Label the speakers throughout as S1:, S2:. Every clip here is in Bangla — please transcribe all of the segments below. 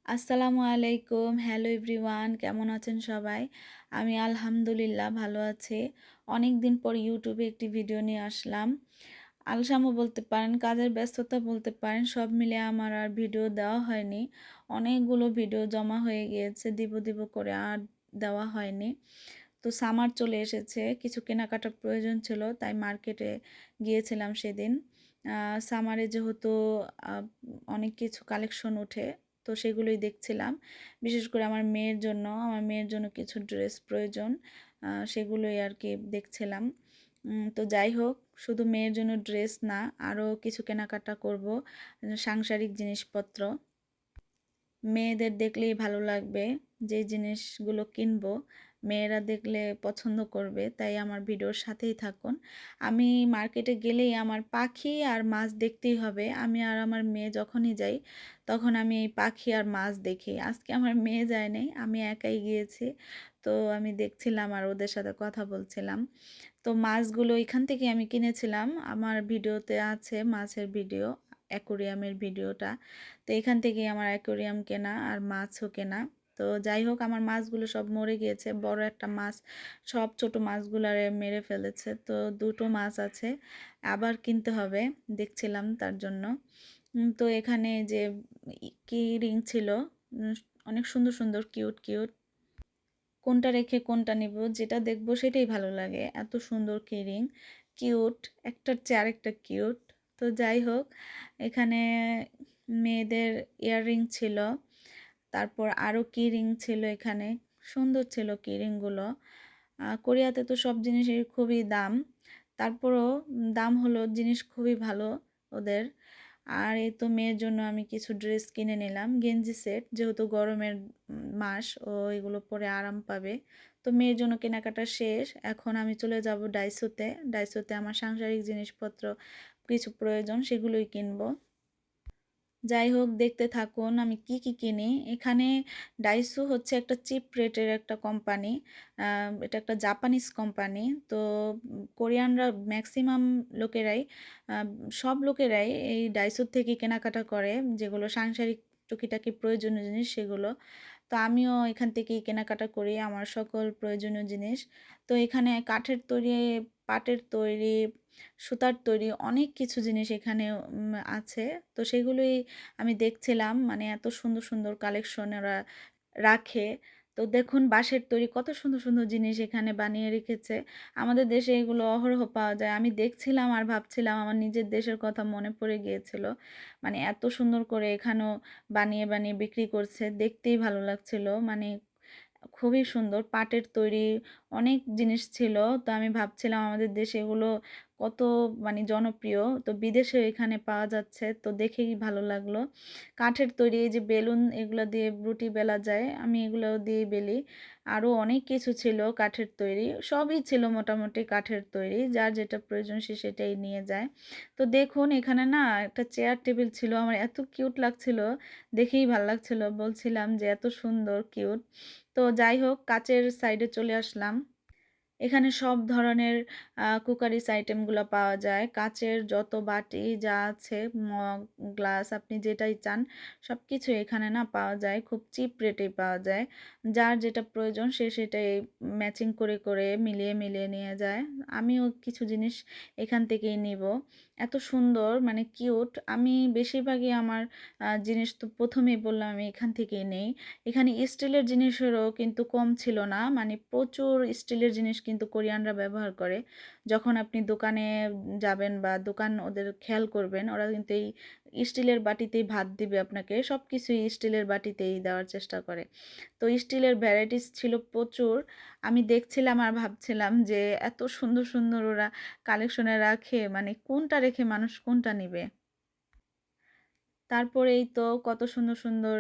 S1: আসসালামু আলাইকুম। হ্যালো এভরিওয়ান, কেমন আছেন সবাই? আমি আলহামদুলিল্লাহ ভালো আছি। অনেক দিন পর ইউটিউবে একটি ভিডিও নিয়ে আসলাম। আলসামও বলতে পারেন, কাজের ব্যস্ততা বলতে পারেন, সব মিলে আমার আর ভিডিও দেওয়া হয়নি। অনেকগুলো ভিডিও জমা হয়ে গিয়েছে, দিব করে আর দেওয়া হয়নি। তো সামার চলে এসেছে, কিছু কেনাকাটার প্রয়োজন ছিল, তাই মার্কেটে গিয়েছিলাম সেদিন। সামারে যেহেতু আ অনেক কিছু কালেকশন ওঠে, তো সেগুলোই দেখছিলাম। বিশেষ করে আমার মেয়ের জন্য কিছু ড্রেস প্রয়োজন। সেগুলোই আরকি দেখছিলাম। তো যাই হোক, শুধু মেয়ের জন্য ড্রেস না, আরও কিছু কেনাকাটা করব, সাংসারিক জিনিসপত্র। মেয়েদের দেখলেই ভালো লাগবে, যে জিনিসগুলো কিনবো মেয়েরা দেখলে পছন্দ করবে, তাই আমার ভিডিওর সাথেই থাকুন। আমি মার্কেটে গেলেই আমার পাখি আর মাছ দেখতেই হবে। আমি আর আমার মেয়ে যখনই যাই, তখন আমি এই পাখি আর মাছ দেখি। আজকে আমার মেয়ে যায় নাই, আমি একাই গিয়েছি। তো আমি দেখছিলাম আর ওদের সাথে কথা বলছিলাম। তো মাছগুলো এখান থেকে আমি কিনেছিলাম। আমার ভিডিওতে আছে মাছের ভিডিও, অ্যাকোরিয়ামের ভিডিওটা। তো এখান থেকেই আমার অ্যাকোরিয়াম কেনা আর মাছও কেনা। তো যাই হোক, আমার মাছগুলো সব মরে গিয়েছে। বড় একটা মাছ সব ছোট মাছগুলারে মেরে ফেলেছে। তো দুটো মাছ আছে, আবার কিনতে হবে, দেখছিলাম তার জন্য। তো এখানে যে কি রিং ছিল, উম, অনেক সুন্দর সুন্দর কিউট কিউট। কোনটা রেখে কোনটা নিব, যেটা দেখবো সেটাই ভালো লাগে। এত সুন্দর কিরিং, কিউট, একটার চেয়ে আরেকটা কিউট। তো যাই হোক, এখানে মেয়েদের ইয়াররিং ছিল, তারপর আরও কিরিং ছিল এখানে। সুন্দর ছিল কিরিংগুলো। কোরিয়াতে তো সব জিনিসের খুবই দাম, তারপরও দাম হলো, জিনিস খুবই ভালো ওদের। আর এই তো মেয়ের জন্য আমি কিছু ড্রেস কিনে নিলাম, গেঞ্জি সেট, যেহেতু গরমের মাস, ও এগুলো পরে আরাম পাবে। তো মেয়ের জন্য কেনাকাটা শেষ, এখন আমি চলে যাব ডাইসোতে। ডাইসোতে আমার সাংসারিক জিনিসপত্র কিছু প্রয়োজন, সেগুলোই কিনবো। যাই হোক, দেখতে থাকুন আমি কি কি কিনি এখানে। ডাইসো হচ্ছে একটা চিপ রেটের একটা কোম্পানি। এটা একটা জাপানিজ কোম্পানি। তো কোরিয়ানরা ম্যাক্সিমাম লোকেরাই, আহ, সব লোকেরাই এই ডাইসোর থেকে কেনাকাটা করে, যেগুলো সাংসারিক টুকিটাকি প্রয়োজনীয় জিনিস সেগুলো। তো আমিও এখান থেকেই কেনাকাটা করি আমার সকল প্রয়োজনীয় জিনিস। তো এখানে কাঠের তৈরি, পাটের তৈরি, সুতার তৈরি অনেক কিছু জিনিস এখানে আছে। তো সেগুলোই আমি দেখছিলাম, মানে এত সুন্দর সুন্দর কালেকশন ওরা রাখে। তো দেখুন, বাঁশের তৈরি কত সুন্দর সুন্দর জিনিস এখানে বানিয়ে রেখেছে। আমাদের দেশে এগুলো অহরহ পাওয়া যায়। আমি দেখছিলাম আর ভাবছিলাম, আমার নিজের দেশের কথা মনে পড়ে গিয়েছিল। মানে এত সুন্দর করে এখানেও বানিয়ে বানিয়ে বিক্রি করছে, দেখতেই ভালো লাগছিল। মানে খুবই সুন্দর পাটের তৈরি অনেক জিনিস ছিল। তো আমি ভাবছিলাম আমাদের দেশে এগুলো কত মানে জনপ্রিয়, তো বিদেশে এখানে পাওয়া যাচ্ছে, তো দেখেই ভালো লাগলো। কাঠের তৈরি এই যে বেলুন, এগুলো দিয়ে রুটি বেলা যায়, আমি এগুলো দিয়ে বেলি। আরও অনেক কিছু ছিল কাঠের তৈরি, সবই ছিল মোটামুটি কাঠের তৈরি, যার যেটা প্রয়োজন সে সেটাই নিয়ে যায়। তো দেখুন, এখানে না একটা চেয়ার টেবিল ছিল, আমার এত কিউট লাগছিল, দেখেই ভালো লাগছিল, বলছিলাম যে এত সুন্দর কিউট। তো যাই হোক, কাচের সাইডে চলে আসলাম। এখানে সব ধরনের কুকারিস আইটেমগুলো পাওয়া যায়। কাচের যত বাটি যা আছে, মগ, গ্লাস, আপনি যেটাই চান সব কিছু এখানে না পাওয়া যায়, খুব চিপ রেটেই পাওয়া যায়। যার যেটা প্রয়োজন সে সেটাই ম্যাচিং করে করে মিলিয়ে মিলিয়ে নিয়ে যায়। আমিও কিছু জিনিস এখান থেকেই নিব। এত সুন্দর, মানে কিউট। আমি বেশিরভাগই আমার জিনিস, তো প্রথমেই বললাম আমি এখান থেকেই নেই। এখানে স্টিলের জিনিসেরও কিন্তু কম ছিল না, মানে প্রচুর স্টিলের জিনিস কিন্তু কোরিয়ানরা ব্যবহার করে। যখন আপনি দোকানে যাবেন বা দোকান ওদের খেয়াল করবেন, ওরা কিন্তু এই স্টিলের বাটিতেই ভাত দিবে আপনাকে, সব কিছুই স্টিলের বাটিতেই দেওয়ার চেষ্টা করে। তো স্টিলের ভ্যারাইটিস ছিল প্রচুর। আমি দেখছিলাম আর ভাবছিলাম যে এত সুন্দর সুন্দর ওরা কালেকশনে রাখে, মানে কোনটা রেখে মানুষ কোনটা নিবে। তারপরেই তো কত সুন্দর সুন্দর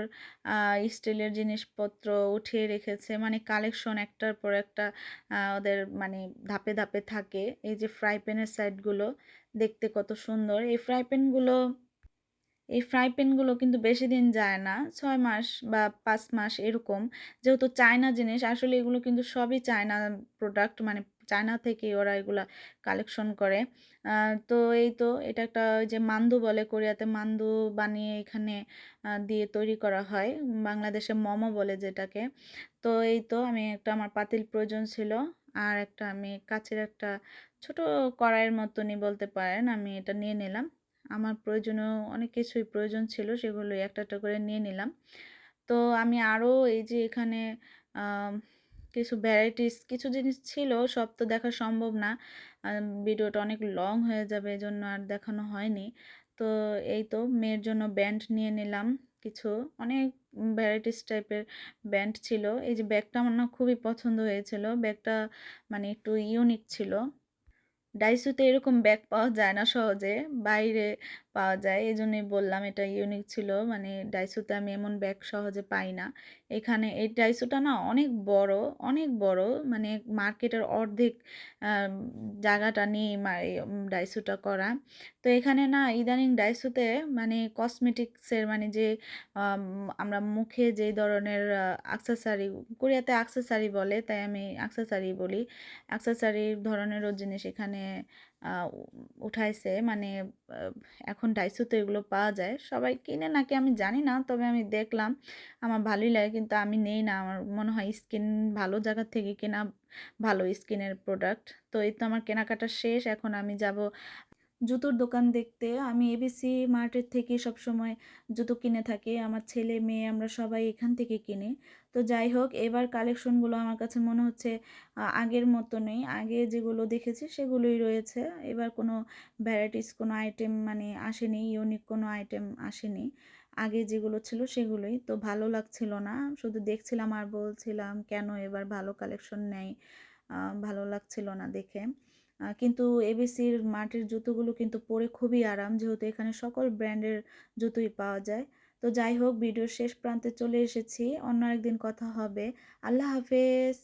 S1: স্টিলের জিনিসপত্র উঠিয়ে রেখেছে, মানে কালেকশন একটার পর একটা। ওদের মানে ধাপে ধাপে থাকে। এই যে ফ্রাই প্যানের সাইডগুলো দেখতে কত সুন্দর। এই ফ্রাই প্যানগুলো কিন্তু বেশি দিন যায় না, 6 মাস বা 5 মাস এরকম। যেহেতু চায়না জিনিস, আসলে এগুলো কিন্তু সবই চায়না প্রোডাক্ট, মানে চায়না থেকে ওরা এগুলা কালেকশন করে। তো এই তো এটা একটা ওই যে মান্দু বলে, কোরিয়াতে মান্দু বানিয়ে এখানে দিয়ে তৈরি করা হয়। বাংলাদেশে মোমো বলে যেটাকে। তো এই তো আমি একটা আমার পাতিল প্রয়োজন ছিল। আর একটা আমি কাচের একটা ছোট কড়াইয়ের মতনই বলতে পারেন, আমি এটা নিয়ে নিলাম। আমার প্রয়োজনীয় অনেক কিছুই প্রয়োজন ছিল, সেগুলোই একটা একটা করে নিয়ে নিলাম। তো আমি আরও এই যে এখানে আম, কিছু ভ্যারাইটিস কিছু জিনিস ছিল, সব তো দেখা সম্ভব না। ভিডিওটা অনেক লং হয়ে যাবে, এজন্য আর দেখানো হয়নি। তো এই তো মেয়ের জন্য ব্যান্ড নিয়ে নিলাম কিছু, অনেক ভ্যারাইটিস টাইপের ব্যান্ড ছিল। এই যে ব্যাগটা আমার না খুবই পছন্দ হয়েছিল, ব্যাগটা মানে একটু ইউনিক ছিল। ডাইসোতে এরকম ব্যাগ পাওয়া যায় না সহজে, বাইরে পাওয়া যায়, এই জন্যই বললাম এটা ইউনিক ছিল। মানে ডাইসোতে আমি এমন ব্যাগ সহজে পাই না। এখানে এই ডাইসোটা না অনেক বড়, অনেক বড়, মানে মার্কেটের অর্ধেক আম, জায়গাটা নিয়ে ডাইসোটা করা। তো এখানে না ইদানিং ডাইসোতে মানে কসমেটিক্সের মানে যে আম, আমরা মুখে যে ধরনের অ্যাক্সেসরি, কোরিয়াতে অ্যাক্সেসরি বলে তাই আমি অ্যাক্সেসরি বলি, অ্যাক্সেসরি ধরনেরও জিনিস এখানে আহ, উঠাইছে। মানে আহ, এখন ডাইসোতে এগুলো পাওয়া যায়, সবাই কিনে নাকি আমি জানি না, তবে আমি দেখলাম আমার ভালোই লাগে, কিন্তু আমি নেই না। আমার মনে হয় স্কিন ভালো জায়গা থেকে কেনা ভালো, স্কিনের প্রোডাক্ট। তো এই তো আমার কেনাকাটা শেষ, এখন আমি যাব জুতোর দোকান দেখতে। আমি এবিসি মার্টের থেকে সবসময় জুতো কিনে থাকি, আমার ছেলে মেয়ে আমরা সবাই এখান থেকে কিনি। তো যাই হোক, এবার কালেকশনগুলো আমার কাছে মনে হচ্ছে আগের মতো নেই, আগে যেগুলো দেখেছি সেগুলোই রয়েছে। এবার কোনো ভ্যারাইটিস কোনো আইটেম মানে আসেনি, ইউনিক কোনো আইটেম আসেনি। আগে যেগুলো ছিল সেগুলোই, তো ভালো লাগছিল না, শুধু দেখছিলাম আর বলছিলাম কেন এবার ভালো কালেকশন নেই, ভালো লাগছিল না দেখে। কিন্তু এবিসির মাটির জুতোগুলো কিন্তু পরে খুবই আরাম, যেহেতু এখানে সকল ব্র্যান্ডের জুতোই পাওয়া যায়। তো যাই হোক, ভিডিওর শেষ প্রান্তে চলে এসেছি, অন্য একদিন কথা হবে। আল্লাহ হাফেজ।